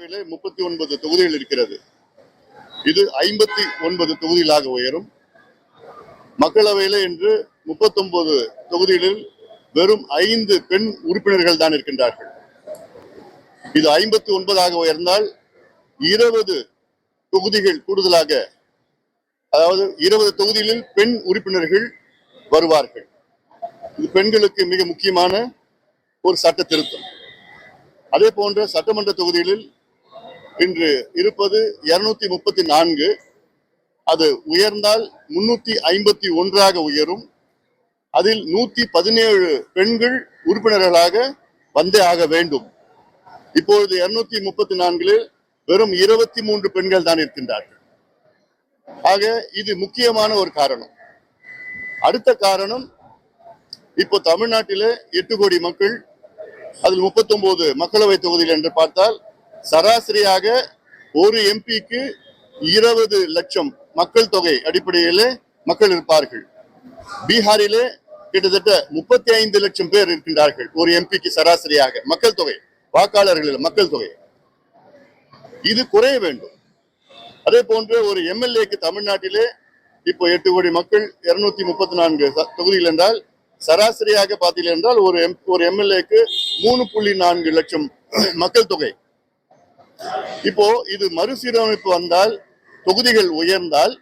மக்களவையிலே 39 தொகுதிகள் இருக்கிறது. இது 59 தொகுதிகளாக உயரும். மக்களவையிலே இன்று 39 தொகுதிகளில் வெறும் 5 பெண் உறுப்பினர்கள் தான் இருக்கின்றார்கள். இது 59 உயர்ந்தால் 20 தொகுதிகள் கூடுதலாக, அதாவது 20 தொகுதிகளில் பெண் உறுப்பினர்கள் வருவார்கள். இது பெண்களுக்கு மிக முக்கியமான ஒரு சட்ட திருத்தம். அதே போன்ற சட்டமன்ற தொகுதிகளில் இன்று இருப்பது 234. அது உயர்ந்தால் 351 உயரும். அதில் 117 பெண்கள் உறுப்பினர்களாக வந்தே ஆக வேண்டும். இப்பொழுது 234 வெறும் 23 பெண்கள் தான் இருக்கின்றார்கள். ஆக இது முக்கியமான ஒரு காரணம். அடுத்த காரணம், இப்போ தமிழ்நாட்டிலே 8 கோடி மக்கள், அதில் 39 மக்களவை தொகுதிகள் என்று பார்த்தால் சராசரியாக ஒரு எம்பிக்கு 20 லட்சம் மக்கள் தொகை அடிப்படையிலே மக்கள் இருப்பார்கள். பீகாரிலே கிட்டத்தட்ட 35 லட்சம் பேர் இருக்கின்றார்கள் ஒரு எம்பிக்கு சராசரியாக மக்கள் தொகை, வாக்காளர்கள் மக்கள் தொகை. இது குறைய வேண்டும். அதே போன்று ஒரு எம்எல்ஏக்கு தமிழ்நாட்டிலே இப்போ 8 கோடி மக்கள் 234 தொகுதிகள் என்றால் சராசரியாக பார்த்தீர்கள் என்றால் ஒரு எம்எல்ஏக்கு 3.4 லட்சம் மக்கள் தொகை. இப்போ இது மறுசீரமைப்பு வந்தால், தொகுதிகள் உயர்ந்தால்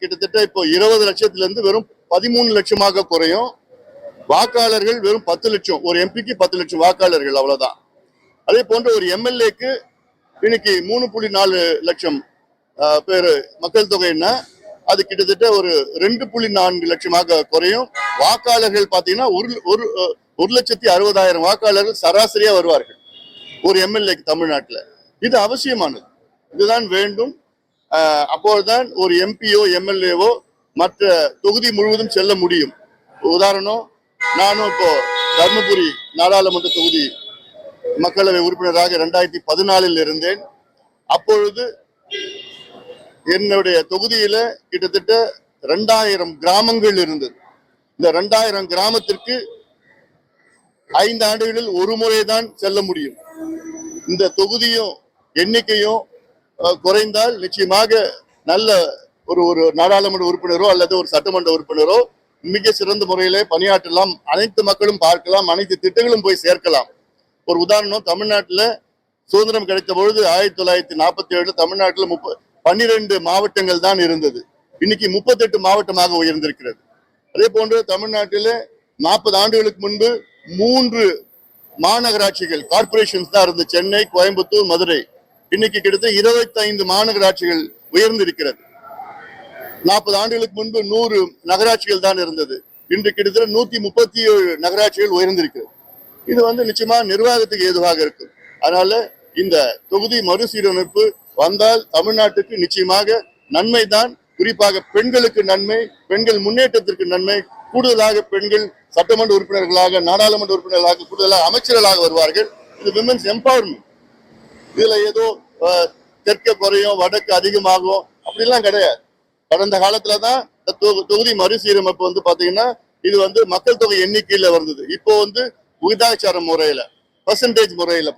கிட்டத்தட்ட இப்போ 20 லட்சத்திலிருந்து வெறும் 13 லட்சமாக குறையும். வாக்காளர்கள் வெறும் 10 லட்சம், ஒரு எம்பிக்கு 10 லட்சம் வாக்காளர்கள், அவ்வளவுதான். அதே போன்று ஒரு எம்எல்ஏக்கு இன்னைக்கு 3.4 லட்சம் பேர் மக்கள் தொகைன்னா அது கிட்டத்தட்ட ஒரு 2.4 லட்சமாக குறையும். வாக்காளர்கள் பார்த்தீங்கன்னா 1,60,000 வாக்காளர்கள் சராசரியா வருவார்கள் ஒரு எம்எல்ஏக்கு தமிழ்நாட்டில். இது அவசியமானது, இதுதான் வேண்டும். அப்போதுதான் ஒரு எம்பியோ எம்எல்ஏவோ மற்ற தொகுதி முழுவதும் செல்ல முடியும். உதாரணம், நானும் இப்போ தர்மபுரி நாடாளுமன்ற தொகுதி மக்களவை உறுப்பினராக 2014 இருந்தேன். அப்பொழுது என்னுடைய தொகுதியில கிட்டத்தட்ட 2000 கிராமங்கள் இருந்தது. இந்த 2000 கிராமத்திற்கு 5 ஆண்டுகளில் ஒரு முறைதான் செல்ல முடியும். இந்த தொகுதியும் எண்ணிக்கையும் குறைந்தால் நிச்சயமாக நல்ல ஒரு நாடாளுமன்ற உறுப்பினரோ அல்லது ஒரு சட்டமன்ற உறுப்பினரோ மிக சிறந்த முறையிலே பணியாற்றலாம். அனைத்து மக்களும் பார்க்கலாம், அனைத்து திட்டங்களும் போய் சேர்க்கலாம். ஒரு உதாரணம், தமிழ்நாட்டில் சுதந்திரம் கிடைத்த பொழுது 1947 தமிழ்நாட்டில் 12 மாவட்டங்கள் தான் இருந்தது. இன்னைக்கு 38 மாவட்டமாக உயர்ந்திருக்கிறது. அதே போன்று தமிழ்நாட்டில் 40 ஆண்டுகளுக்கு முன்பு 3 மாநகராட்சிகள், கார்பரேஷன்ஸ் தான் இருந்தது, சென்னை, கோயம்புத்தூர், மதுரை. இன்னைக்கு கிட்டத்தட்ட 25 மாநகராட்சிகள் உயர்ந்திருக்கிறது. 40 ஆண்டுகளுக்கு முன்பு 100 நகராட்சிகள் தான் இருந்தது. இன்று கிட்டத்தட்ட 137 நகராட்சிகள் உயர்ந்திருக்கிறது. இது நிச்சயமா நிர்வாகத்துக்கு ஏதுவாக இருக்கும். அதனால இந்த தொகுதி மறுசீரமைப்பு வந்தால் தமிழ்நாட்டுக்கு நிச்சயமாக நன்மை தான். குறிப்பாக பெண்களுக்கு நன்மை, பெண்கள் முன்னேற்றத்திற்கு நன்மை. கூடுதலாக பெண்கள் சட்டமன்ற உறுப்பினர்களாக, நாடாளுமன்ற உறுப்பினர்களாக, கூடுதலாக அமைச்சர்களாக வருவார்கள். இது விமென்ஸ் எம்பவர்மெண்ட். இதுல ஏதோ தெற்கு குறையும் வடக்கு அதிகமாகும் அப்படிலாம் கிடையாது. கடந்த காலத்துலதான் தொகுதி மறுசீரமைப்பு பாத்தீங்கன்னா இது மக்கள் தொகை எண்ணிக்கையில வந்தது. இப்போ விகிதாச்சார முறையில, பெர்சன்டேஜ் முறையில,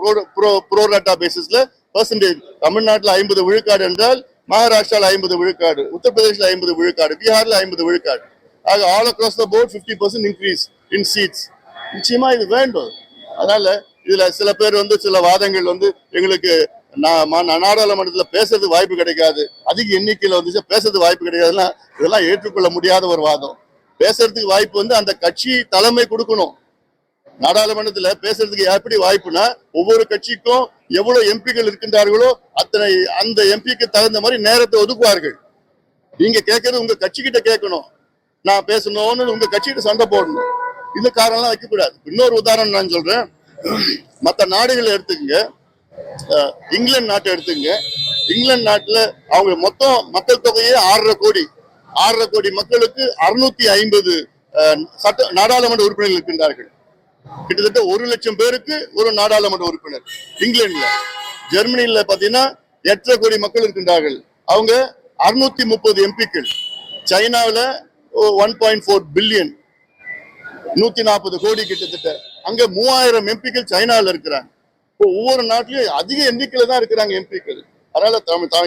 ப்ரோராட்டா பேசிஸ்ல பெர்சன்டேஜ். தமிழ்நாட்டில் 50 விழுக்காடு என்றால் மகாராஷ்டிரால 50 விழுக்காடு, உத்தரப்பிரதேஷ்ல 50 விழுக்காடு, பீகார்ல 50 விழுக்காடு. ஆக all across the board 50% increase in seats. நிச்சயமா இது வேண்டும். அதனால இதுல சில பேர் சில வாதங்கள் எங்களுக்கு நாடாளுமன்றத்தில் பேசுறதுக்கு வாய்ப்பு கிடைக்காது, அதிக எண்ணிக்கையில பேசுறதுக்கு வாய்ப்பு கிடைக்காதுன்னா இதெல்லாம் ஏற்றுக்கொள்ள முடியாத ஒரு வாதம். பேசுறதுக்கு வாய்ப்பு அந்த கட்சி தலைமை கொடுக்கணும். நாடாளுமன்றத்துல பேசுறதுக்கு எப்படி வாய்ப்புனா, ஒவ்வொரு கட்சிக்கும் எவ்வளவு எம்பிக்கள் இருக்கின்றார்களோ அத்தனை அந்த எம்பிக்கு தகுந்த மாதிரி நேரத்தை ஒதுக்குவார்கள். நீங்க கேட்கறது உங்க கட்சி கிட்ட கேட்கணும். நான் பேசணும்னு உங்க கட்சிகிட்ட சண்டை போடணும். இந்த காரணம்லாம் வைக்கக்கூடாது. இன்னொரு உதாரணம் நான் சொல்றேன். மற்ற நாடுகளை எடுத்துக்கங்க, இங்கிலாந்து நாட்டை எடுத்துங்க. இங்கிலாந்து நாட்டுல அவங்க மொத்தம் மக்கள் தொகையே 6.5 கோடி மக்களுக்கு 650 நாடாளுமன்ற உறுப்பினர்கள் இருக்கின்றார்கள். கிட்டத்தட்ட 1 லட்சம் பேருக்கு ஒரு நாடாளுமன்ற உறுப்பினர். இங்கிலாந்துல, ஜெர்மனியில பாத்தீங்கன்னா 8.5 கோடி மக்கள் இருக்கின்றார்கள், அவங்க 630 எம்பிக்கள். சைனாவில 1.4 பில்லியன், 140 கோடி கிட்டத்தட்ட. அங்க 3000 எம்பிக்கள் சைனால இருக்கிறாங்க. இப்போ ஒவ்வொரு நாட்டிலும் அதிக எண்ணிக்கையில தான் இருக்கிறாங்க எம்பிக்கள். அதனால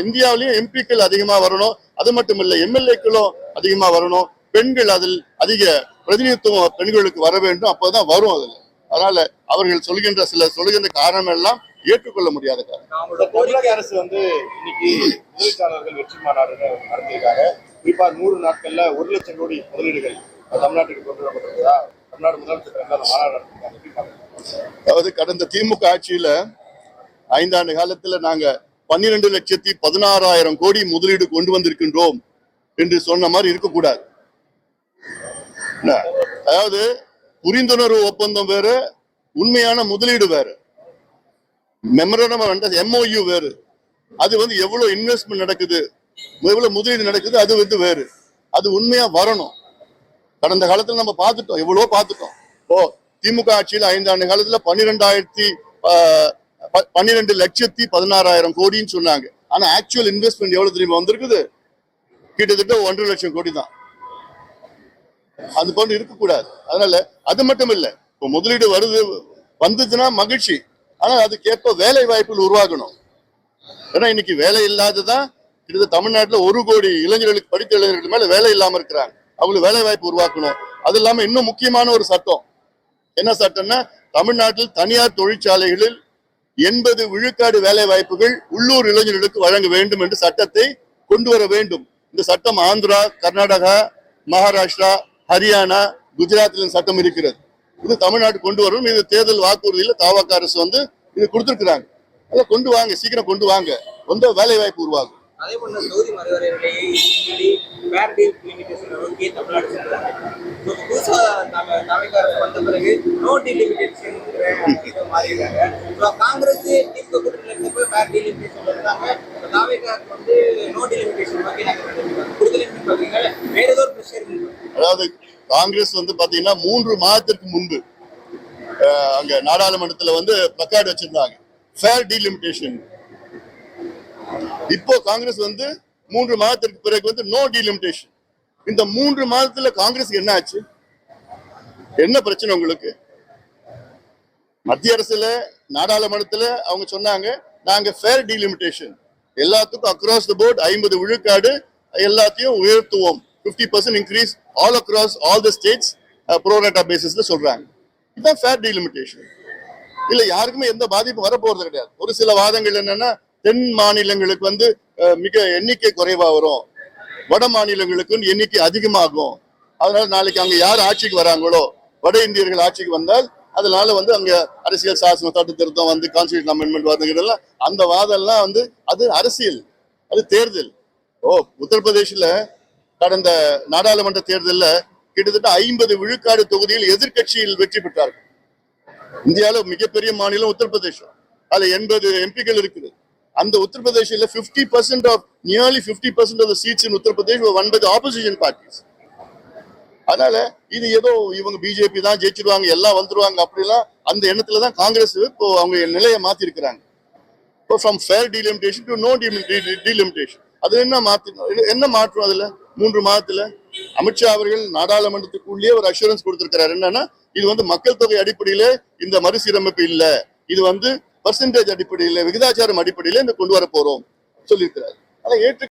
இந்தியாவிலேயும் எம்பிக்கள் அதிகமா வரணும். அது மட்டும் இல்ல, எம்எல்ஏக்களும் அதிகமா வரணும். பெண்கள் அதில் அதிக பிரதிநிதித்துவம் பெண்களுக்கு வர வேண்டும். அப்போதான் வரும் அதுல. அதனால அவர்கள் சொல்கின்ற காரணம் எல்லாம் ஏற்றுக்கொள்ள முடியாத காரணம். தமிழக அரசு இன்னைக்கு முதலீட்டாளர்கள் வெற்றி மாநாடு நடத்தியிருக்காங்க. குறிப்பா 100 நாட்கள்ல 1 லட்சம் கோடி முதலீடுகள் தமிழ்நாட்டுக்கு கொண்டு வரப்பட்டிருக்கிறதா தமிழ்நாடு முதலமைச்சர் மாநாடு நடத்திருக்காங்க. அதாவது கடந்த திமுக ஆட்சியில 5 ஆண்டு காலத்துல நாங்க 12,16,000 கோடி முதலீடு கொண்டு வந்திருக்கின்றோம் என்று சொன்ன மாதிரி இருக்கக்கூடாது. அதாவது புரிந்துணர்வு ஒப்பந்தம் வேறு, உண்மையான முதலீடு வேறு. மெமரண்டம் MOU வேறு. அது எவ்வளவு இன்வெஸ்ட்மெண்ட் நடக்குது, எவ்வளவு முதலீடு நடக்குது, அது வேறு. அது உண்மையா வரணும். கடந்த காலத்துல நம்ம பார்த்துட்டோம், எவ்வளவோ பார்த்துட்டோம். இப்போ திமுக ஆட்சியில் 5 ஆண்டு காலத்துல 12,16,000 கோடின்னு சொன்னாங்க. ஆனா ஆக்சுவல் இன்வெஸ்ட்மெண்ட் எவ்வளவு தெரியுமா வந்திருக்குது? கிட்டத்தட்ட 1.5 லட்சம் கோடி தான். அது போன்று இருக்கக்கூடாது. அதனால அது மட்டும் இல்ல, இப்போ முதலீடு வந்ததுன்னா மகிழ்ச்சி. ஆனா அதுக்கேற்ப வேலை வாய்ப்புகள் உருவாகணும். ஏன்னா இன்னைக்கு வேலை இல்லாததான் கிட்டத்தட்ட தமிழ்நாட்டுல 1 கோடி இளைஞர்களுக்கு, படித்த இளைஞர்களுக்கு மேல வேலை இல்லாம இருக்கிறாங்க. அவங்களுக்கு வேலை வாய்ப்பு உருவாக்கணும். அது இல்லாம இன்னும் முக்கியமான ஒரு சட்டம், என்ன சட்டம்னா, தமிழ்நாட்டில் தனியார் தொழிற்சாலைகளில் 80 விழுக்காடு வேலை வாய்ப்புகள் உள்ளூர் இளைஞர்களுக்கு வழங்க வேண்டும் என்று சட்டத்தை கொண்டு வர வேண்டும். இந்த சட்டம் ஆந்திரா, கர்நாடகா, மகாராஷ்டிரா, ஹரியானா, குஜராத்தில் சட்டம் இருக்கிறது. இது தமிழ்நாடு கொண்டு வரும். இது தேர்தல் வாக்குறுதியில் தவிக அரசு இது கொடுத்திருக்கிறாங்க. அதை கொண்டு வாங்க, சீக்கிரம் கொண்டு வாங்க, வேலை வாய்ப்பு உருவாகும். அதே போல தொகுதி மறுவரையிலேயே புதுசா தவிக அரசு வந்த பிறகு நோ டிலிமிட்டேஷன் மாறிடுறாங்க. காங்கிரஸ் திமுக கூட்டணியில போய் ஃபேர் டிலிமிட்டேஷன் இருந்தாங்க. தவிக நோ டிலிமிட்டேஷன் வேற ஏதோ ஒரு பிரச்சனை. அதாவது காங்கிரஸ் பாத்தீங்கன்னா 3 மாதத்திற்கு முன்பு அங்க நாடாளுமன்றத்துல பிளக்கார்டு வச்சிருந்தாங்க, ஃபேர் டிலிமிட்டேஷன். இப்போ காங்கிரஸ் 3 மாதத்திற்கு பிறகு நோ டிலிமிட்டேஷன். இந்த 3 மாதத்துல காங்கிரஸ் என்ன ஆச்சு? என்ன பிரச்சனை உங்களுக்கு? மத்திய அரசுல நாடாளுமன்றத்துல அவங்க சொன்னாங்க, நாங்க ஃபேர் டிலிமிட்டேஷன் எல்லாத்துக்கும் அக்ராஸ் தி போர்ட் 50 விழுக்காடு எல்லாத்தையும் உயர்த்துவோம், 50% increase all across all the states pro rata பேசிஸ்ல சொல்றாங்க. இதுதான் ஃபேர் டிலிமிட்டேஷன். இல்ல யாருக்குமே எந்த பாதிப்பும் வரப்போறது கிடையாது. ஒரு சில வாதங்கள் என்னன்னா, தென் மாநிலங்களுக்கு மிக எண்ணிக்கை குறைவா வரும், வட மாநிலங்களுக்கு எண்ணிக்கை அதிகமாகும். அதனால நாளைக்கு அங்க யார் ஆட்சிக்கு வராங்களோ, வட இந்தியர்கள் ஆட்சிக்கு வந்தால் அதனால அங்க அரசியல் சாசன சட்ட திருத்தம் கான்ஸ்டிடியூஷன் அமெண்ட்மெண்ட் வருதுங்கிறதெல்லாம், அந்த வாதம் எல்லாம் அது அரசியல், அது தேர்தல். உத்தரப்பிரதேசில கடந்த நாடாளுமன்ற தேர்தலில் கிட்டத்தட்ட 50 விழுக்காடு தொகுதியில் எதிர்கட்சியில் வெற்றி பெற்றார்கள். இந்தியாவில் மிகப்பெரிய மாநிலம் உத்தரப்பிரதேசம். அதுல 80 எம்பிக்கள் இருக்குது. அந்த உத்தரப்பிரதேசில 50% of the seats in Uttar Pradesh were won by the opposition parties. அதனால இது ஏதோ இவங்க பிஜேபி தான் ஜெயிச்சிருவாங்க, எல்லாம் வந்துருவாங்க அப்படிலாம் அந்த எண்ணத்துல தான் காங்கிரஸ் இப்போ அவங்க நிலையை மாத்தி இருக்கிறாங்க. From fair delimitation to no delimitation. அது என்ன மாற்றம் அதுல 3 மாதத்துல? அமித்ஷா அவர்கள் நாடாளுமன்றத்துக்குள்ளேயே ஒரு அஷூரன்ஸ் கொடுத்திருக்கிறார். என்னன்னா, இது மக்கள் தொகை அடிப்படையில இந்த மறுசீரமைப்பு இல்ல, இது பெர்சன்டேஜ் அடிப்படையில, விகிதாச்சாரம் அடிப்படையில கொண்டு வர போறோம் சொல்லியிருக்கிறார். அதை ஏற்று